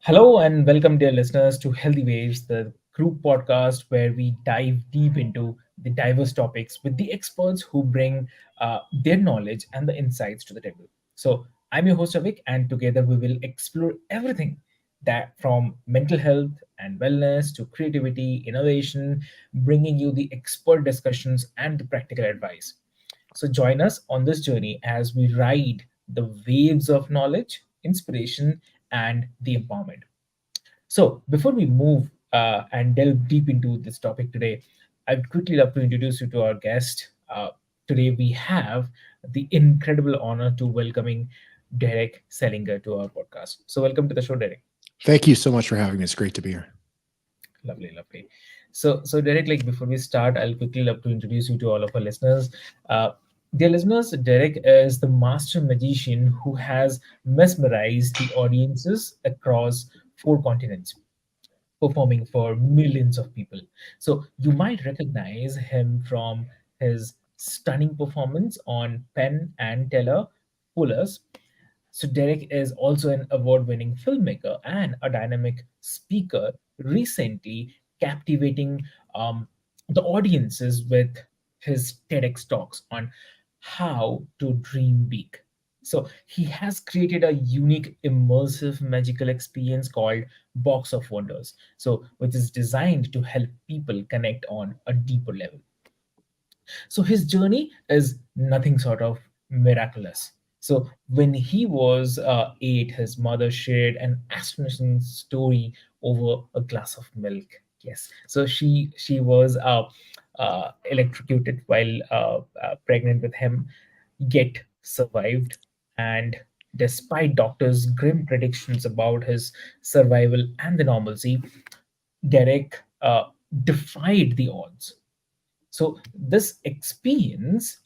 Hello and welcome, dear listeners, to Healthy Waves, the group podcast where we dive deep into the diverse topics with the experts who bring their knowledge and the insights to the table. So, I'm your host, Avik, and together we will explore everything that from mental health and wellness to creativity, innovation, bringing you the expert discussions and the practical advice. So, join us on this journey as we ride the waves of knowledge, inspiration, and the empowerment. So, before we move and delve deep into this topic today, I'd quickly love to introduce you to our guest. Today, we have the incredible honor to welcoming Derek Sellinger to our podcast. So, welcome to the show, Derek. Thank you so much for having me. It's great to be here. Lovely, lovely. So Derek, like before we start, I'll quickly love to introduce you to all of our listeners. Uh, Dear listeners, Derek is the master magician who has mesmerized the audiences across four continents, performing for millions of people. So you might recognize him from his stunning performance on Penn and Teller Pullers. So Derek is also an award-winning filmmaker and a dynamic speaker, recently captivating um, the audiences with his TEDx talks on how to dream big. So he has created a unique, immersive, magical experience called Box of Wonders. So which is designed to help people connect on a deeper level. So his journey is nothing sort of miraculous. So when he was 8, his mother shared an astonishing story over a glass of milk. Yes, so she was electrocuted while pregnant with him, yet survived. And despite doctors' grim predictions about his survival and the normalcy, Derek defied the odds. So this experience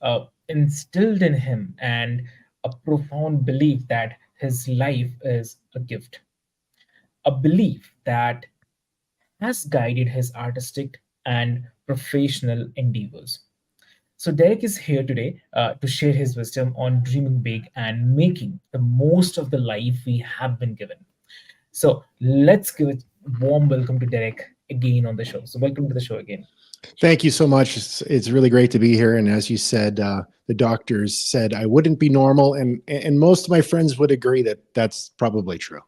instilled in him and a profound belief that his life is a gift, a belief that has guided his artistic and professional endeavors. So Derek is here today to share his wisdom on dreaming big and making the most of the life we have been given. So let's give a warm welcome to Derek again on the show. So welcome to the show again. Thank you so much. It's really great to be here. And as you said, the doctors said I wouldn't be normal, and most of my friends would agree that that's probably true.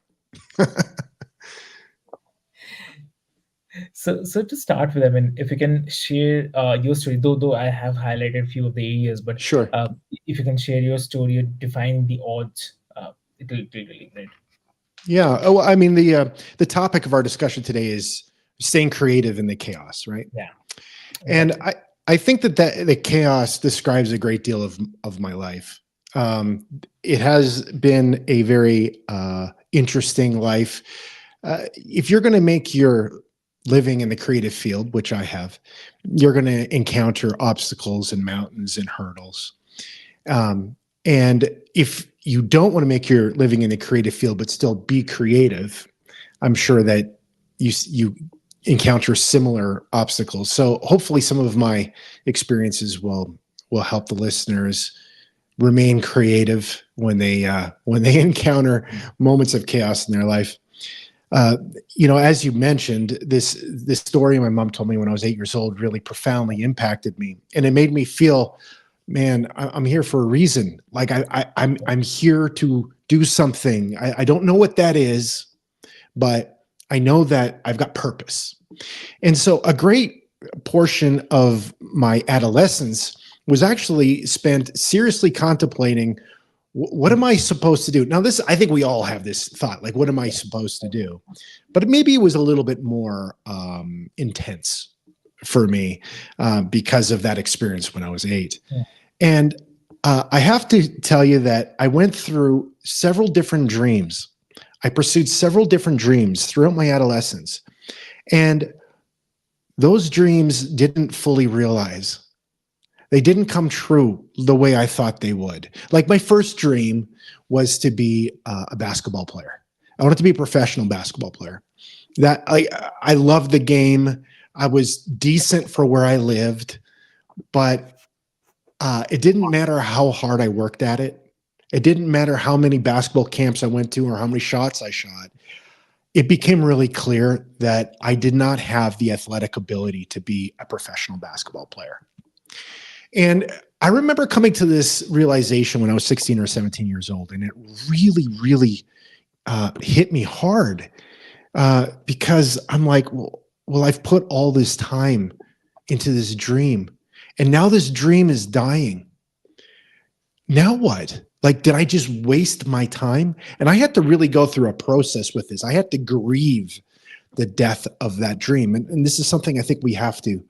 So to start with, I mean, if you can share your story, though I have highlighted a few of the areas, but Sure. if you can share your story, define the odds, it'll be really great. Yeah. Oh, I mean the topic of our discussion today is staying creative in the chaos, right? Yeah, And exactly. I think that the chaos describes a great deal of my life. Um, it has been a very interesting life. If you're going to make your living in the creative field, which I have, you're going to encounter obstacles and mountains and hurdles. And if you don't want to make your living in the creative field but still be creative, I'm sure that you encounter similar obstacles. So hopefully some of my experiences will help the listeners remain creative when they encounter moments of chaos in their life. Uh, as you mentioned, this story my mom told me when I was 8 years old really profoundly impacted me, and it made me feel, man, I'm here for a reason. Like I'm here to do something. I don't know what that is, but I know that I've got purpose. And so a great portion of my adolescence was actually spent seriously contemplating, what am I supposed to do? Now, this, I think we all have this thought, like, what am I supposed to do? But maybe it was a little bit more intense for me because of that experience when I was 8. Yeah. And I have to tell you that I went through several different dreams. I pursued several different dreams throughout my adolescence. And those dreams didn't fully realize. They didn't come true the way I thought they would. Like my first dream was to be a basketball player. I wanted to be a professional basketball player. That I loved the game. I was decent for where I lived, but it didn't matter how hard I worked at it. It didn't matter how many basketball camps I went to or how many shots I shot. it became really clear that I did not have the athletic ability to be a professional basketball player. And I remember coming to this realization when I was 16 or 17 years old, and it really, really hit me hard because I'm like, well, I've put all this time into this dream, and now this dream is dying. Now what? Like, did I just waste my time? And I had to really go through a process with this. I had to grieve the death of that dream. And this is something I think we have to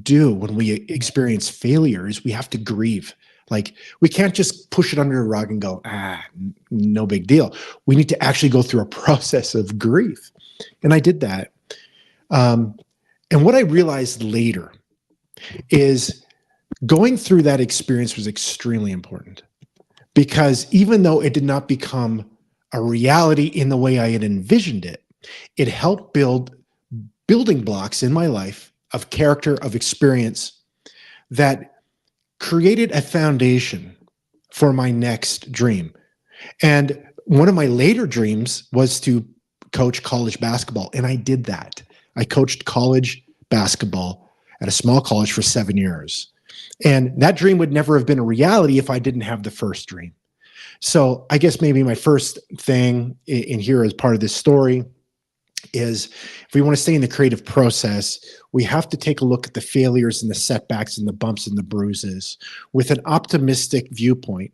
do when we experience failures. We have to grieve. Like, we can't just push it under the rug and go, no big deal. We need to actually go through a process of grief. And I did that. And what I realized later is going through that experience was extremely important, because even though it did not become a reality in the way I had envisioned it, it helped build building blocks in my life of character, of experience, that created a foundation for my next dream. And one of my later dreams was to coach college basketball. And I did that. I coached college basketball at a small college for 7 years. And that dream would never have been a reality if I didn't have the first dream. So I guess maybe my first thing in here as part of this story is, if we want to stay in the creative process, we have to take a look at the failures and the setbacks and the bumps and the bruises with an optimistic viewpoint.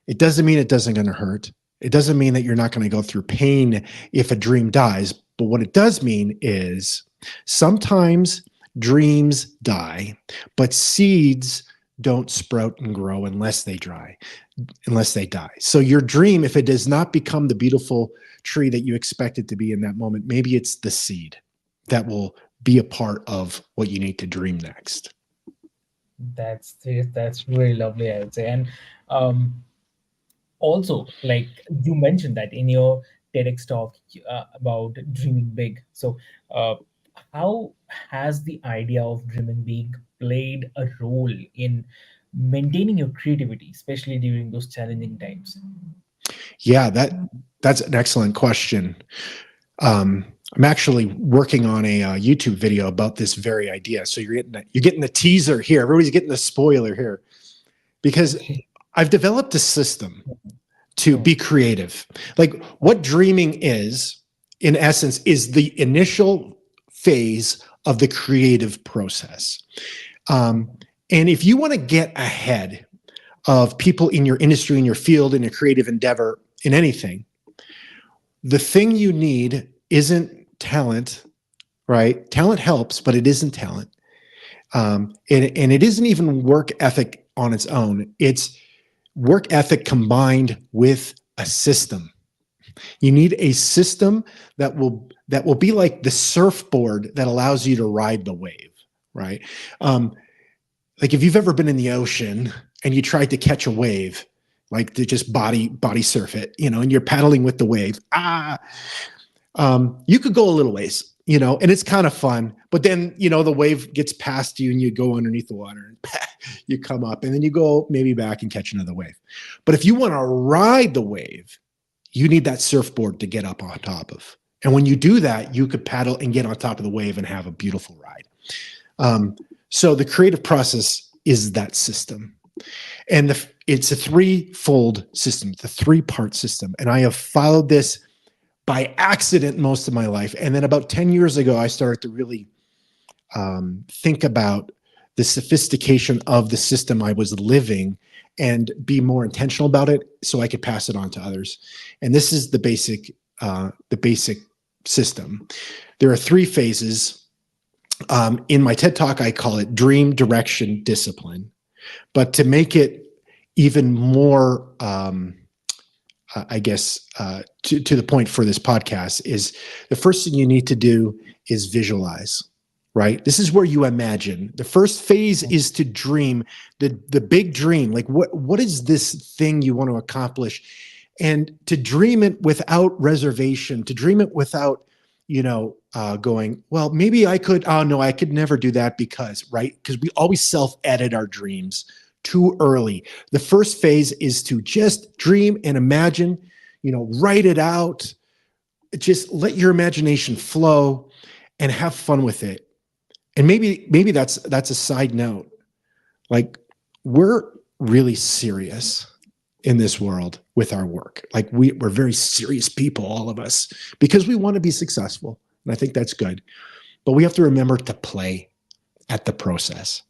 It doesn't mean it doesn't going to hurt. It doesn't mean that you're not going to go through pain if a dream dies. But what it does mean is sometimes dreams die, but seeds don't sprout and grow unless they die. So your dream, if it does not become the beautiful tree that you expect it to be in that moment, maybe it's the seed that will be a part of what you need to dream next. That's really lovely, I would say. And also, like you mentioned that in your TEDx talk about dreaming big. So, uh, how has the idea of dreaming big played a role in maintaining your creativity, especially during those challenging times? Yeah, that's an excellent question. I'm actually working on a YouTube video about this very idea. So you're getting the teaser here. Everybody's getting the spoiler here, because I've developed a system to be creative. Like, what dreaming is, in essence, is the initial phase of the creative process. And if you want to get ahead of people in your industry, in your field, in a creative endeavor, in anything, the thing you need isn't talent, right? Talent helps, but it isn't talent. And it isn't even work ethic on its own. It's work ethic combined with a system. You need a system that will be like the surfboard that allows you to ride the wave, right? Like, if you've ever been in the ocean and you tried to catch a wave, like to just body surf it, and you're paddling with the wave, you could go a little ways, and it's kind of fun, but then, the wave gets past you and you go underneath the water and you come up, and then you go maybe back and catch another wave. But if you want to ride the wave, you need that surfboard to get up on top of. And when you do that, you could paddle and get on top of the wave and have a beautiful ride. So the creative process is that system. And it's a threefold system, the three-part system. And I have followed this by accident most of my life. And then about 10 years ago, I started to really think about the sophistication of the system I was living and be more intentional about it so I could pass it on to others. And this is the basic system. There are three phases. In my TED Talk, I call it dream, direction, discipline. But to make it even more, I guess, to the point for this podcast, is the first thing you need to do is visualize, right? This is where you imagine. The first phase is to dream, the big dream. Like, what is this thing you want to accomplish? And to dream it without reservation, to dream it without, going, well, maybe I could, oh no, I could never do that because, right? Because we always self-edit our dreams too early. The first phase is to just dream and imagine, write it out, just let your imagination flow and have fun with it. And maybe that's a side note. Like, we're really serious in this world with our work. Like, we're very serious people, all of us, because we want to be successful. And I think that's good. But we have to remember to play at the process.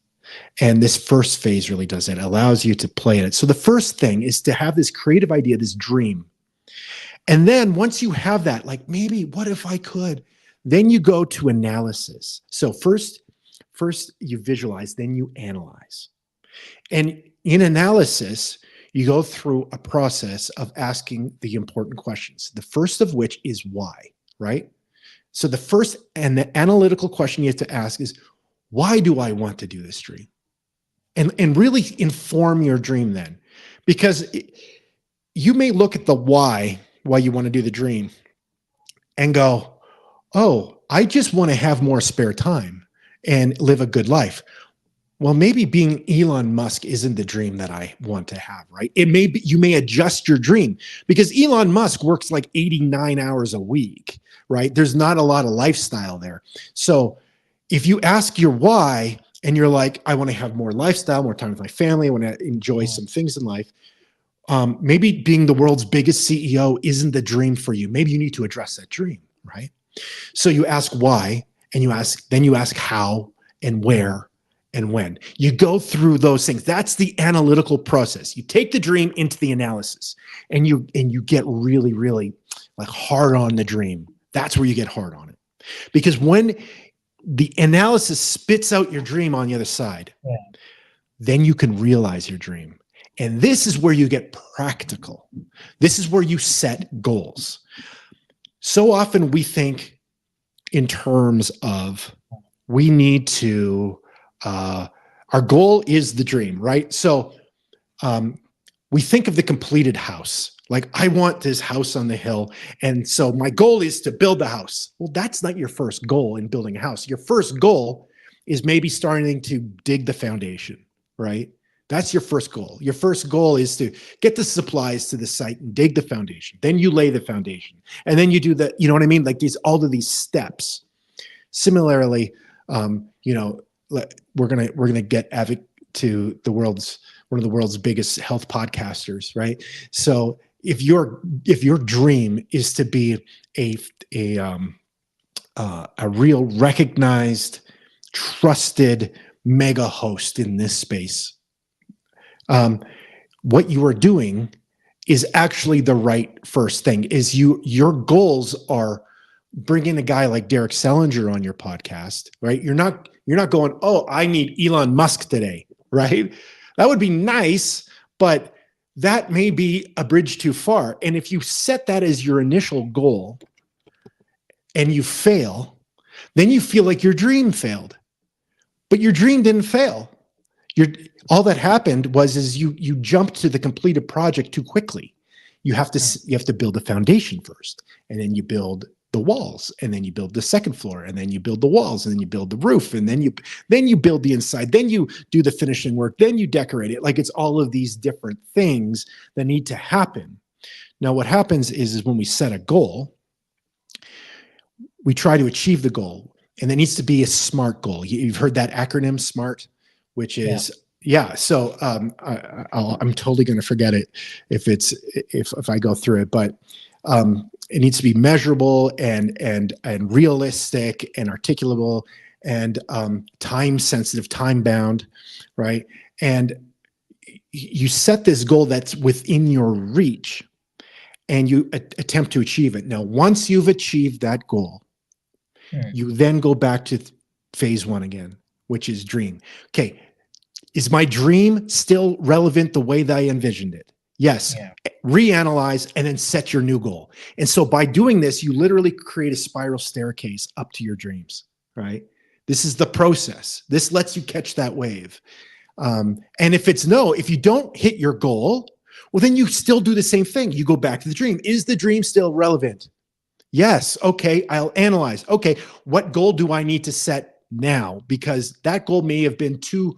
And this first phase really does it. It allows you to play in it. So the first thing is to have this creative idea, this dream. And then once you have that, like, maybe what if I could? Then you go to analysis. So first you visualize, then you analyze. And in analysis, you go through a process of asking the important questions. The first of which is why, right? So the first and the analytical question you have to ask is, why do I want to do this dream? And really inform your dream then. Because you may look at the why you want to do the dream and go, oh, I just want to have more spare time and live a good life. Well, maybe being Elon Musk isn't the dream that I want to have, right? It may be, you may adjust your dream because Elon Musk works like 89 hours a week, right? There's not a lot of lifestyle there. So if you ask your why and you're like, I want to have more lifestyle, more time with my family, I want to enjoy some things in life. Maybe being the world's biggest CEO isn't the dream for you. Maybe you need to address that dream, right? So you ask why, and you ask how and where and when. You go through those things. That's the analytical process. You take the dream into the analysis, and you get really, really like hard on the dream. That's where you get hard on it. Because when the analysis spits out your dream on the other side, then you can realize your dream. And this is where you get practical. This is where you set goals. So often we think in terms of we need to, our goal is the dream, right? So we think of the completed house. Like, I want this house on the hill. And so my goal is to build the house. Well, that's not your first goal in building a house. Your first goal is maybe starting to dig the foundation, right? That's your first goal. Your first goal is to get the supplies to the site and dig the foundation. Then you lay the foundation. And then you do the, you know what I mean? Like all of these steps. Similarly, we're gonna get Avic to one of the world's biggest health podcasters, right? So if your dream is to be a real recognized, trusted mega host in this space, what you are doing is actually the right first thing. Is your goals are bringing a guy like Derek Sellinger on your podcast, right? You're not going, oh, I need Elon Musk today, right? That would be nice, but that may be a bridge too far. And if you set that as your initial goal and you fail, then you feel like your dream failed. But your dream didn't fail. All that happened was you jumped to the completed project too quickly. You have to build the foundation first, and then you build the walls, and then you build the second floor, and then you build the walls, and then you build the roof, and then you build the inside, then you do the finishing work, then you decorate it. Like, it's all of these different things that need to happen. Now, what happens is when we set a goal, we try to achieve the goal, and there needs to be a SMART goal. You've heard that acronym, SMART, which is So I'm totally going to forget it if I go through it, but it needs to be measurable and realistic and articulable and time sensitive, time bound, right? And you set this goal that's within your reach, and you attempt to achieve it. Now, once you've achieved that goal, you then go back to phase one again, which is dream. Okay. Is my dream still relevant the way that I envisioned it? Yes. Yeah. Reanalyze and then set your new goal. And so by doing this, you literally create a spiral staircase up to your dreams, right? This is the process. This lets you catch that wave. And if you don't hit your goal, well, then you still do the same thing. You go back to the dream. Is the dream still relevant? Yes. Okay. I'll analyze. Okay. What goal do I need to set now? Because that goal may have been too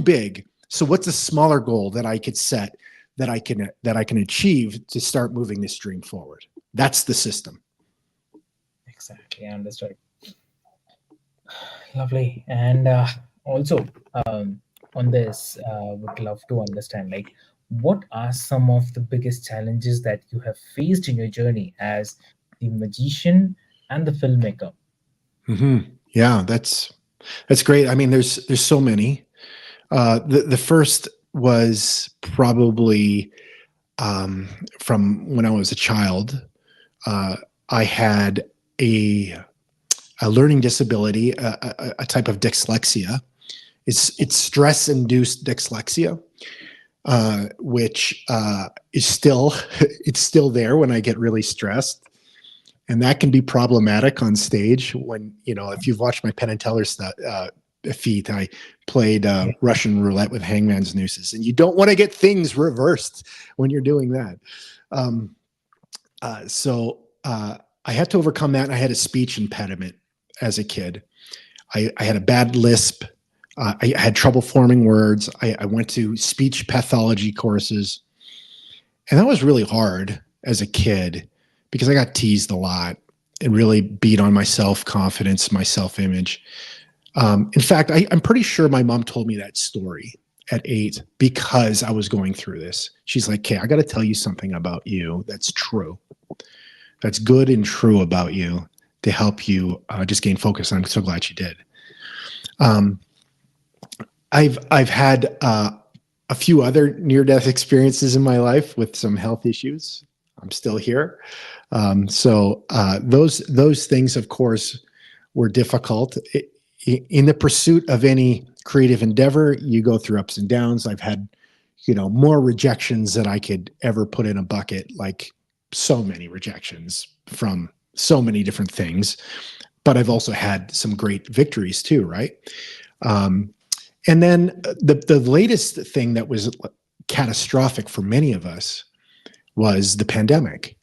big. So what's a smaller goal that I could set that I can achieve to start moving this dream forward? That's the system. Exactly, I understood. Lovely. And also, on this, would love to understand like what are some of the biggest challenges that you have faced in your journey as the magician and the filmmaker? Hmm. Yeah, that's great. I mean, there's so many. The first was probably um, from when I was a child. Uh, I had a a learning disability, a type of dyslexia. It's stress induced dyslexia, which is still it's still there when I get really stressed, and that can be problematic on stage. When if you've watched my Penn and Teller feat, I played Yeah. Russian roulette with hangman's nooses, and you don't want to get things reversed when you're doing that. Um, so I had to overcome that. And I had a speech impediment as a kid. I had a bad lisp. I had trouble forming words. I went to speech pathology courses, and that was really hard as a kid because I got teased a lot and really beat on my self confidence, my self image. In fact, I'm pretty sure my mom told me that story at 8 because I was going through this. She's like, "Okay, I got to tell you something about you that's true, that's good and true about you to help you just gain focus." I'm so glad she did. Um, I've had a few other near death experiences in my life with some health issues. I'm still here, so those things, of course, were difficult. In the pursuit of any creative endeavor, you go through ups and downs. I've had, more rejections than I could ever put in a bucket, like so many rejections from so many different things. But I've also had some great victories too, right? Um, and then the latest thing that was catastrophic for many of us was the pandemic.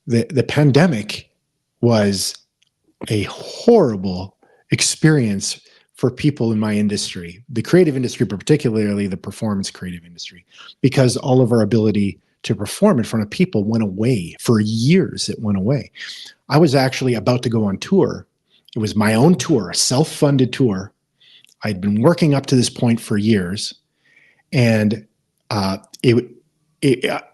The pandemic was a horrible experience for people in my industry, the creative industry, but particularly the performance creative industry, because all of our ability to perform in front of people went away. For years. It went away. I was actually about to go on tour. It was my own tour, a self-funded tour. I'd been working up to this point for years, and uh, it,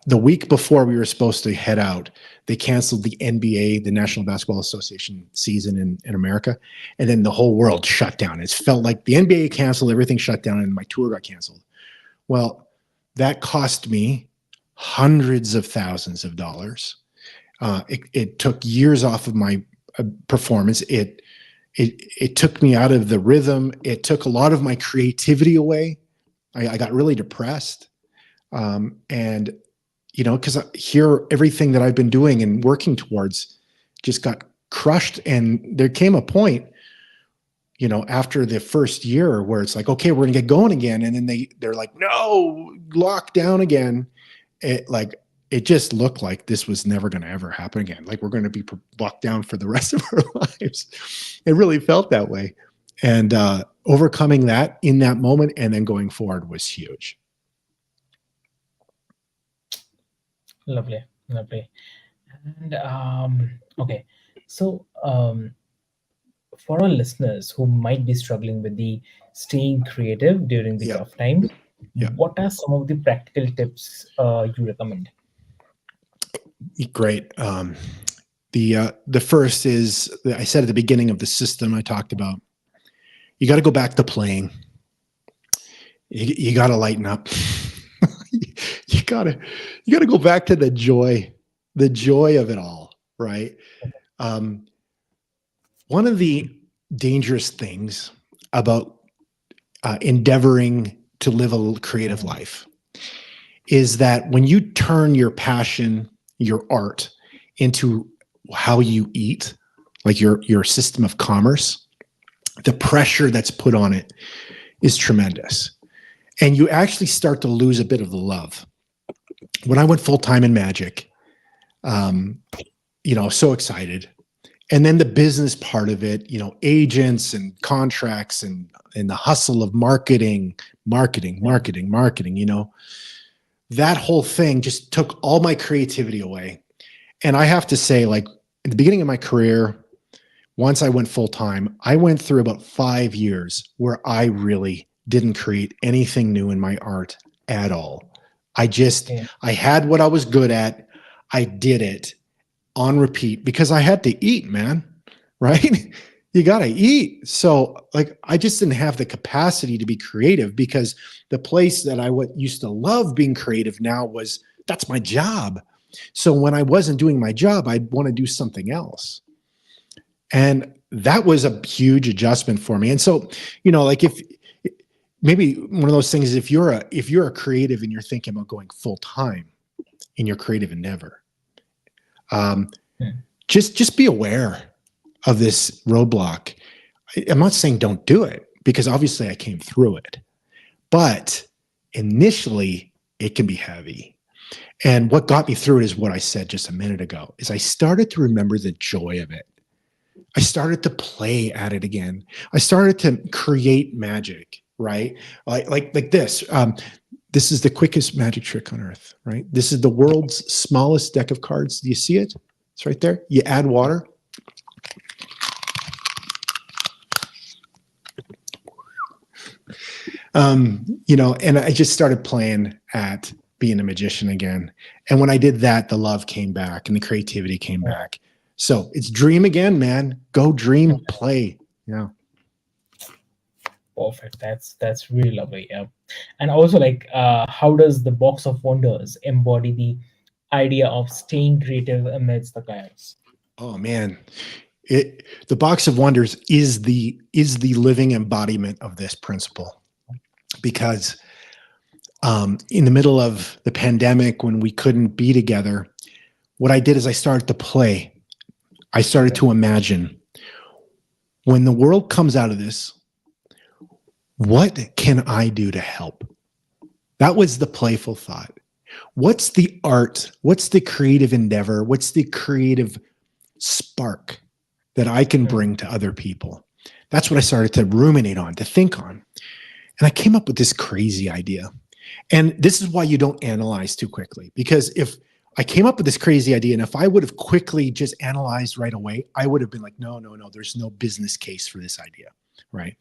the week before we were supposed to head out, they canceled the NBA, the National Basketball Association season in America, and then the whole world shut down. It felt like the NBA canceled, everything shut down, and my tour got canceled. Well, that cost me hundreds of thousands of dollars. It took years off of my performance. It took me out of the rhythm. It took a lot of my creativity away. I got really depressed. And, because here, everything that I've been doing and working towards just got crushed. And there came a point, after the first year where it's like, okay, we're going to get going again. And then they're like, no, lock down again. It just looked like this was never going to ever happen again. Like we're going to be locked down for the rest of our lives. It really felt that way. And overcoming that in that moment and then going forward was huge. Lovely, lovely. And okay, so for our listeners who might be struggling with the staying creative during the Yeah. tough times, Yeah. what are some of the practical tips you recommend? Great. The first is, I said at the beginning of the system I talked about, you got to go back to playing. You got to lighten up. you gotta go back to the joy of it all, right? Um, one of the dangerous things about endeavoring to live a creative life is that when you turn your passion, your art, into how you eat, like your system of commerce, the pressure that's put on it is tremendous. And you actually start to lose a bit of the love. When I went full time in magic, um, so excited. And then the business part of it, agents and contracts and the hustle of marketing, that whole thing just took all my creativity away. And I have to say, like, at the beginning of my career, once I went full time, I went through about 5 years where I really didn't create anything new in my art at all. Okay. I had what I was good at. I did it on repeat because I had to eat, man. Right? You got to eat. So, like, I just didn't have the capacity to be creative because the place that I used to love being creative now was that's my job. So, when I wasn't doing my job, I'd want to do something else. And that was a huge adjustment for me. And so, like, if maybe one of those things, if you're a creative and you're thinking about going full time in your creative endeavor, um, Hmm. just be aware of this roadblock. I'm not saying don't do it because obviously I came through it, but initially it can be heavy. And what got me through it is what I said just a minute ago is I started to remember the joy of it. I started to play at it again. I started to create magic, right? Like this. This is the quickest magic trick on earth, right? This is the world's smallest deck of cards. Do you see it? It's right there. You add water. And I just started playing at being a magician again. And when I did that, the love came back and the creativity came back. So it's dream again, man. Go dream, play. Yeah. Perfect. That's really lovely. Yeah. And also, like, how does the box of wonders embody the idea of staying creative amidst the chaos? Oh man. The box of wonders is the living embodiment of this principle because in the middle of the pandemic when we couldn't be together, what I did is I started to play. I started to imagine when the world comes out of this, what can I do to help? That was the playful thought. What's the art? What's the creative endeavor? What's the creative spark that I can Hmm. bring to other people? That's what I started to ruminate on, to think on. And I came up with this crazy idea. And this is why you don't analyze too quickly. Because if I came up with this crazy idea, and if I would have quickly just analyzed right away, I would have been like, no, no, no, there's no business case for this idea. Right.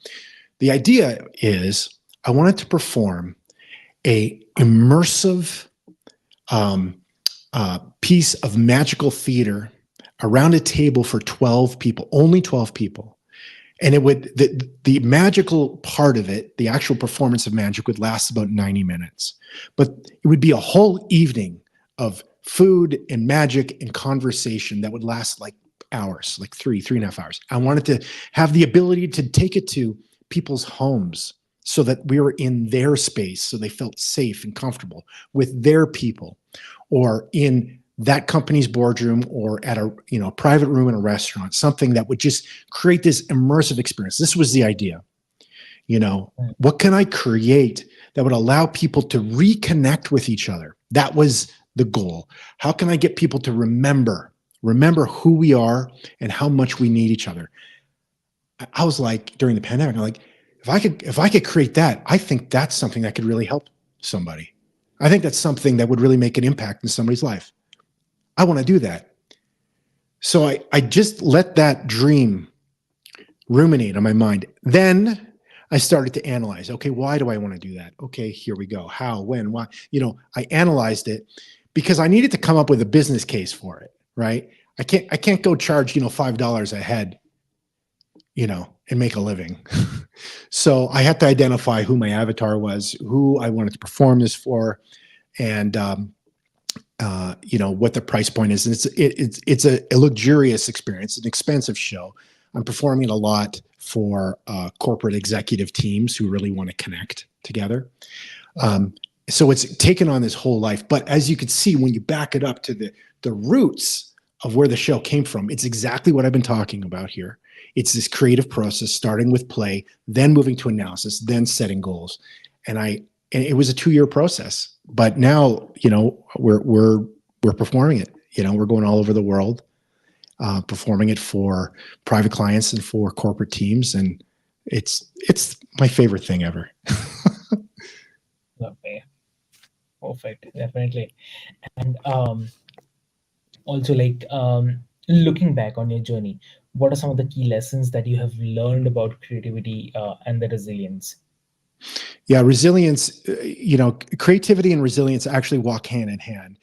The idea is I wanted to perform a immersive piece of magical theater around a table for 12 people, only 12 people. And it would, the magical part of it, the actual performance of magic would last about 90 minutes. But it would be a whole evening of food and magic and conversation that would last like hours, like 3.5 hours. I wanted to have the ability to take it to people's homes so that we were in their space, so they felt safe and comfortable with their people, or in that company's boardroom, or at a private room in a restaurant, something that would just create this immersive experience. This was the idea. What can I create that would allow people to reconnect with each other? That was the goal. How can I get people to remember who we are and how much we need each other? I was like, during the pandemic, I'm like, if I could create that, I think that's something that could really help somebody. I think that's something that would really make an impact in somebody's life. I want to do that. So I just let that dream ruminate on my mind. Then I started to analyze, okay, why do I want to do that? Okay, here we go. How, when, why? I analyzed it because I needed to come up with a business case for it, right? I can't go charge, $5 a head, and make a living. So I had to identify who my avatar was, who I wanted to perform this for, and what the price point is. And it's a luxurious experience, an expensive show. I'm performing it a lot for corporate executive teams who really want to connect together. So it's taken on this whole life. But as you can see, when you back it up to the roots of where the show came from, it's exactly what I've been talking about here. It's this creative process, starting with play, then moving to analysis, then setting goals. And it was a 2-year process. But now, we're performing it. We're going all over the world, performing it for private clients and for corporate teams, and it's my favorite thing ever. Lovely. Perfect. Definitely. And also, like, looking back on your journey, what are some of the key lessons that you have learned about creativity and the resilience? Yeah, resilience, creativity and resilience actually walk hand in hand.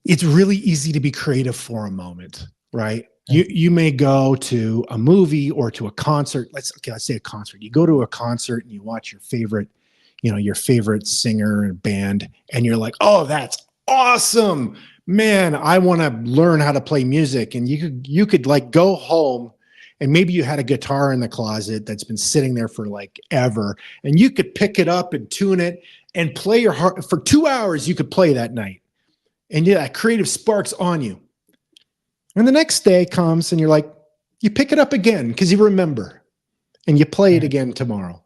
It's really easy to be creative for a moment, right? You may go to a movie or to a concert. Let's say a concert. You go to a concert and you watch your favorite singer and band, and you're like, oh, that's awesome. Man, I want to learn how to play music. And you could like go home, and maybe you had a guitar in the closet that's been sitting there for like ever, and you could pick it up and tune it and play your heart for 2 hours. You could play that night, and yeah, that creative sparks on you. And the next day comes and you're like, you pick it up again because you remember, and you play it Mhm. again tomorrow.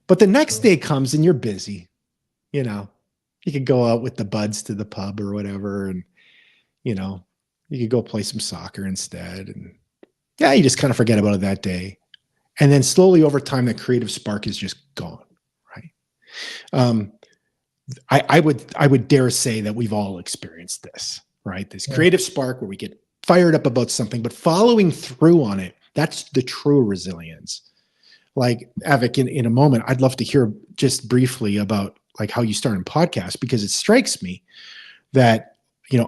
But the next True. day comes and you're busy. You know, you could go out with the buds to the pub or whatever, and you know, you could go play some soccer instead. And yeah, you just kind of forget about it that day. And then slowly over time, that creative spark is just gone. Right. Um, I would dare say that we've all experienced this, right? This Yeah. creative spark where we get fired up about something, but following through on it, that's the true resilience. Like Avik, in a moment, I'd love to hear just briefly about like how you started a podcast, because it strikes me that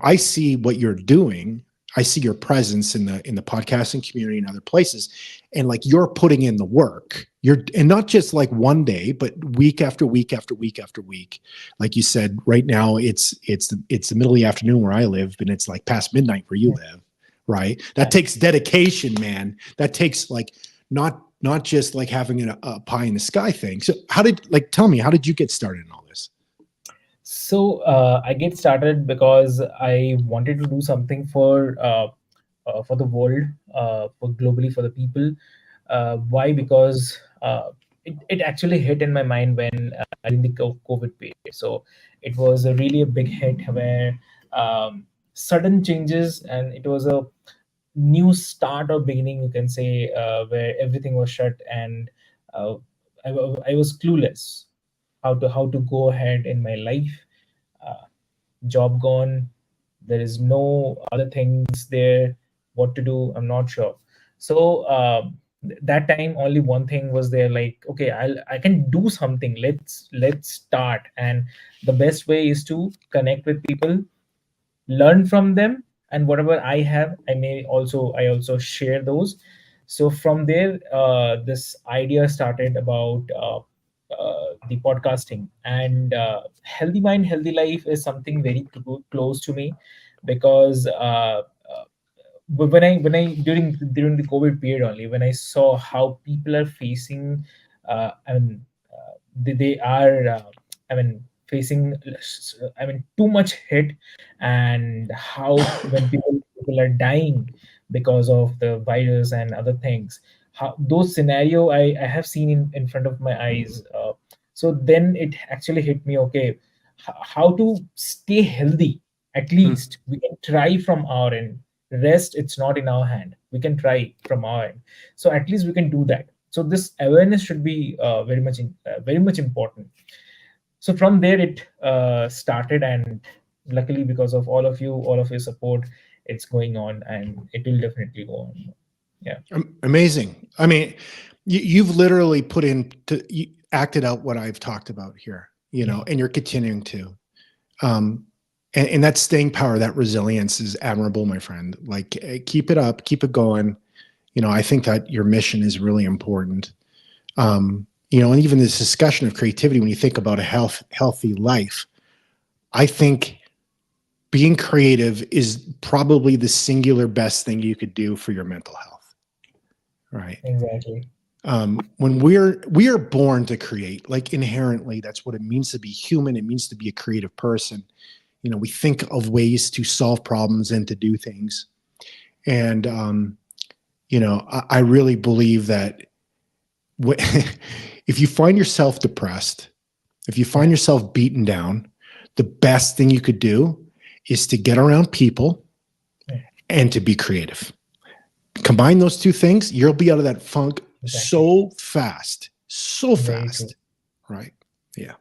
I see what you're doing. I see your presence in the podcasting community and other places, and like you're putting in the work. You're, and not just like one day, but week after week after week after week. Like you said, right now it's the middle of the afternoon where I live, and it's like past midnight where you live. Right? That Yeah. takes dedication, man. That takes like not just like having a pie in the sky thing. So tell me, how did you get started in all this? So I get started because I wanted to do something for the world, for globally for the people. Why? Because it actually hit in my mind when in the COVID period. So it was a really a big hit where sudden changes, and it was a new start or beginning, you can say, where everything was shut, and uh, I was clueless how to go ahead in my life. uh, Job gone, there is no other things there, what to do, I'm not sure. So that time only one thing was there, like, okay, I can do something, let's start. And the best way is to connect with people, learn from them, and whatever I have, I also share those. So from there, this idea started about the podcasting. And healthy mind healthy life is something very close to me, because but when I during the COVID period, only when I saw how people are facing, I mean, they are, I mean, facing, I mean, too much hit, and how when people are dying because of the virus and other things, how those scenario I have seen in front of my eyes. So then it actually hit me. Okay, how to stay healthy? At Hmm. least we can try from our end. Rest, it's not in our hand, we can try from our end. So at least we can do that. So this awareness should be very much important. So from there it started, and luckily, because of all of your support, it's going on, and it will definitely go on. Yeah. Amazing. I mean, you've literally you acted out what I've talked about here, Yeah. and you're continuing to. Um, and that staying power, that resilience is admirable, my friend. Like, keep it up, keep it going. I think that your mission is really important. And even this discussion of creativity, when you think about a healthy life, I think being creative is probably the singular best thing you could do for your mental health. Right. Exactly. When we are born to create, like inherently, that's what it means to be human. It means to be a creative person. We think of ways to solve problems and to do things. And I really believe that if you find yourself depressed, if you find Yeah. yourself beaten down, the best thing you could do is to get around people Yeah. and to be creative. Combine those two things, you'll be out of that funk Exactly. so Very true. fast, right? Yeah.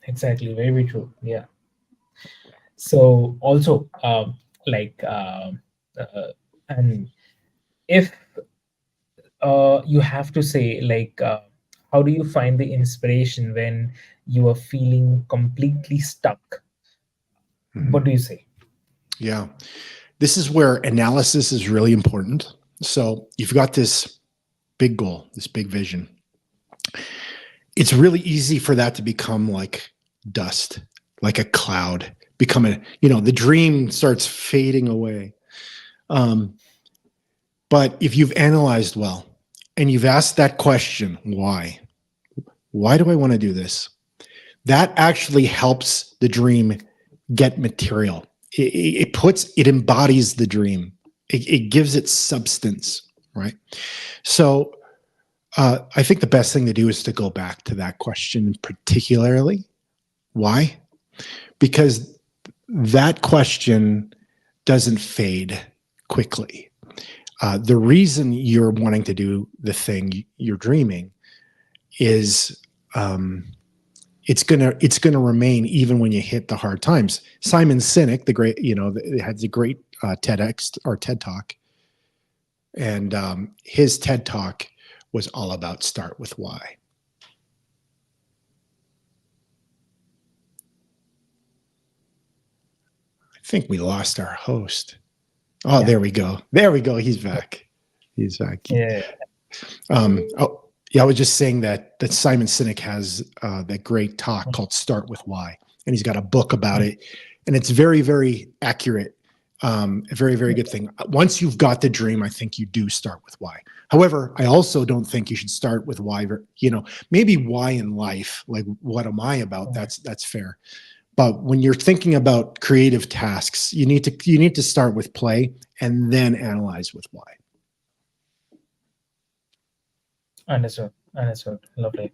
Exactly. Very true. Yeah. So also, like, uh, and if you have to say, like, how do you find the inspiration when you are feeling completely stuck? Mhm. What do you say? Yeah. This is where analysis is really important. So you've got this big goal, this big vision. It's really easy for that to become like dust, like a cloud, become a, the dream starts fading away. Um, but if you've analyzed well and you've asked that question, why? Why do I want to do this? That actually helps the dream get material. It embodies the dream. It gives it substance, right? So I think the best thing to do is to go back to that question particularly. Why? Because that question doesn't fade quickly. The reason you're wanting to do the thing you're dreaming is it's gonna remain even when you hit the hard times. Simon Sinek, the great, had the great TEDx or TED Talk, and his TED Talk was all about start with why. I think we lost our host. Oh, Yeah, there we go. There we go. He's back. He's back. yeah, Oh, yeah. I was just saying that Simon Sinek has that great talk called "Start with Why," and he's got a book about mm, it, and it's very, very accurate. A very, very yeah, good thing. Once you've got the dream, I think you do start with why. However, I also don't think you should start with why. Maybe why in life, like what am I about? mm. That's fair. But when you're thinking about creative tasks, you need to start with play and then analyze with why. Understood, understood. Lovely.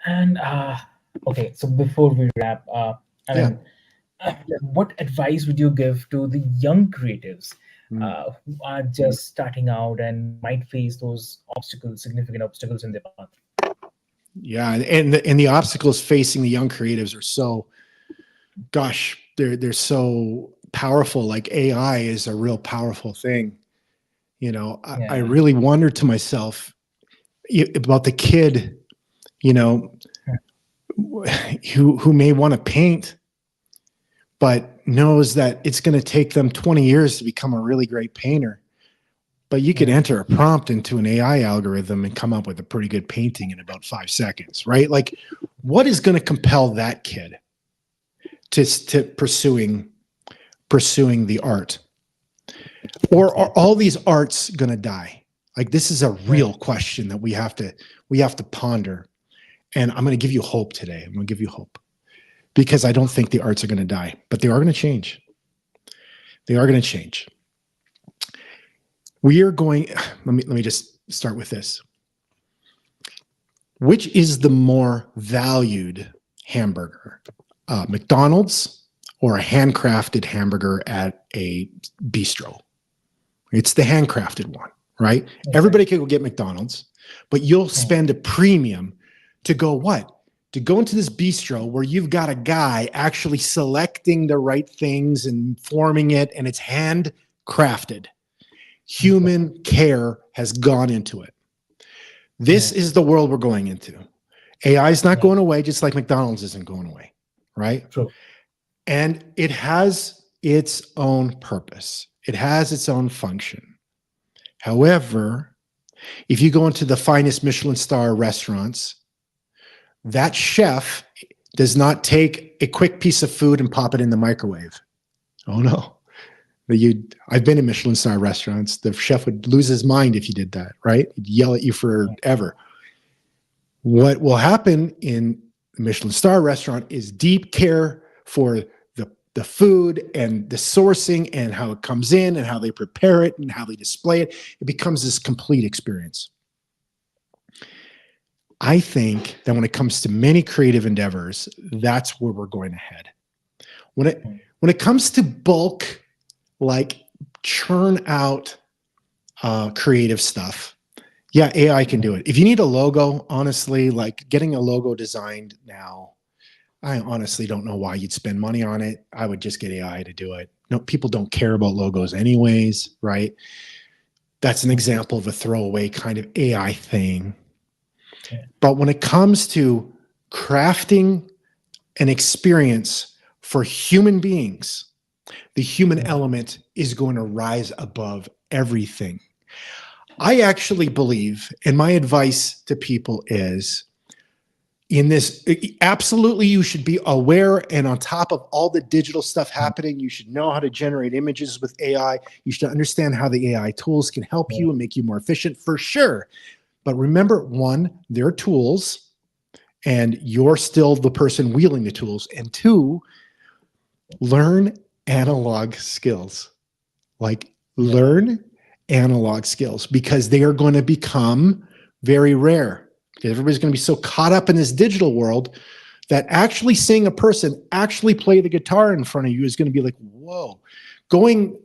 And okay, so before we wrap, I Yeah. mean, what advice would you give to the young creatives Mm. who are just starting out and might face those obstacles, significant obstacles in their path? Yeah, and the obstacles facing the young creatives are so, gosh, they're so powerful. Like AI is a real powerful thing. I Yeah. really wonder to myself about the kid, you know, who may want to paint, but knows that it's going to take them 20 years to become a really great painter. But you could Mm. enter a prompt into an AI algorithm and come up with a pretty good painting in about 5 seconds, right? Like, what is going to compel that kid to pursuing the art? Or are all these arts going to die? Like, this is a Mm. real question that we have to ponder. And I'm going to give you hope today. I'm going to give you hope because I don't think the arts are going to die, but they are going to change. They are going to change. We are going. Let me just start with this. Which is the more valued hamburger, McDonald's or a handcrafted hamburger at a bistro? It's the handcrafted one, right? Everybody Exactly. can go get McDonald's, but you'll Mm. spend a premium to go what? To go into this bistro where you've got a guy actually selecting the right things and forming it, and it's handcrafted. Exactly. Human care has gone into it. This Mm. is the world we're going into. AI is not Yeah. going away, just like McDonald's isn't going away, right? True. And it has its own purpose, it has its own function. However, if you go into the finest Michelin star restaurants, that chef does not take a quick piece of food and pop it in the microwave. Oh no. I've been in Michelin star restaurants. The chef would lose his mind if you did that, right? He'd yell at you Mm. forever. What will happen in the Michelin star restaurant is deep care for the food and the sourcing and how it comes in and how they prepare it and how they display it. It becomes this complete experience. I think that when it comes to many creative endeavors, that's where we're going to head. When it Mm. when it comes to bulk, like churn out creative stuff, yeah, AI can Mm. do it. If you need a logo, honestly, like getting a logo designed now, I honestly don't know why you'd spend money on it. I would just get AI to do it. No, people don't care about logos anyways, right? That's an Mm, example of a throwaway kind of AI thing. yeah, But when it comes to crafting an experience for human beings, the human yeah, element is going to rise above everything. I actually believe, and my advice to people is in this, absolutely, you should be aware and on top of all the digital stuff mm, happening. You should know how to generate images with AI. You should understand how the AI tools can help yeah, you and make you more efficient for sure. But remember, one, they're tools and you're still the person wielding the tools. And two, learn analog skills. Like yeah, learn analog skills because they are going to become very rare. Because everybody's going to be so caught up in this digital world that actually seeing a person actually play the guitar in front of you is going to be like, whoa. Going,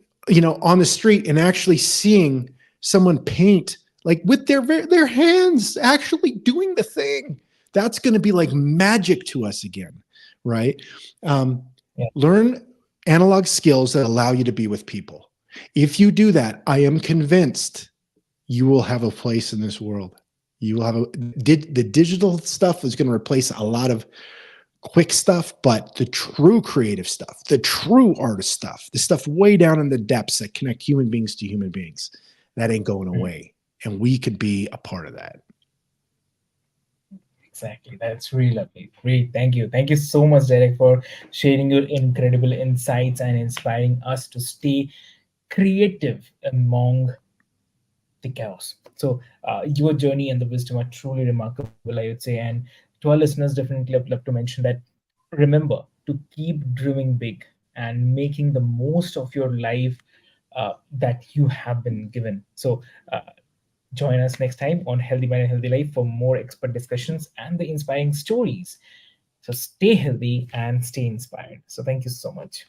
on the street and actually seeing someone paint like with their hands actually doing the thing. That's going to be like magic to us again, right? Um, yeah, learn analog skills that allow you to be with people. If you do that, I am convinced you will have a place in this world. You will have the digital stuff is going to replace a lot of quick stuff, but the true creative stuff, the true artist stuff, the stuff way down in the depths that connect human beings to human beings, that ain't going mm, away. And we could be a part of that. exactly. That's really lovely. Great. Thank you. Thank you so much, Derek, for sharing your incredible insights and inspiring us to stay creative among the chaos. So, your journey and the wisdom are truly remarkable, I would say. And to our listeners, definitely I'd love to mention that remember to keep dreaming big and making the most of your life that you have been given. So, join us next time on Healthy Mind and Healthy Life for more expert discussions and the inspiring stories. So, stay healthy and stay inspired. So, thank you so much.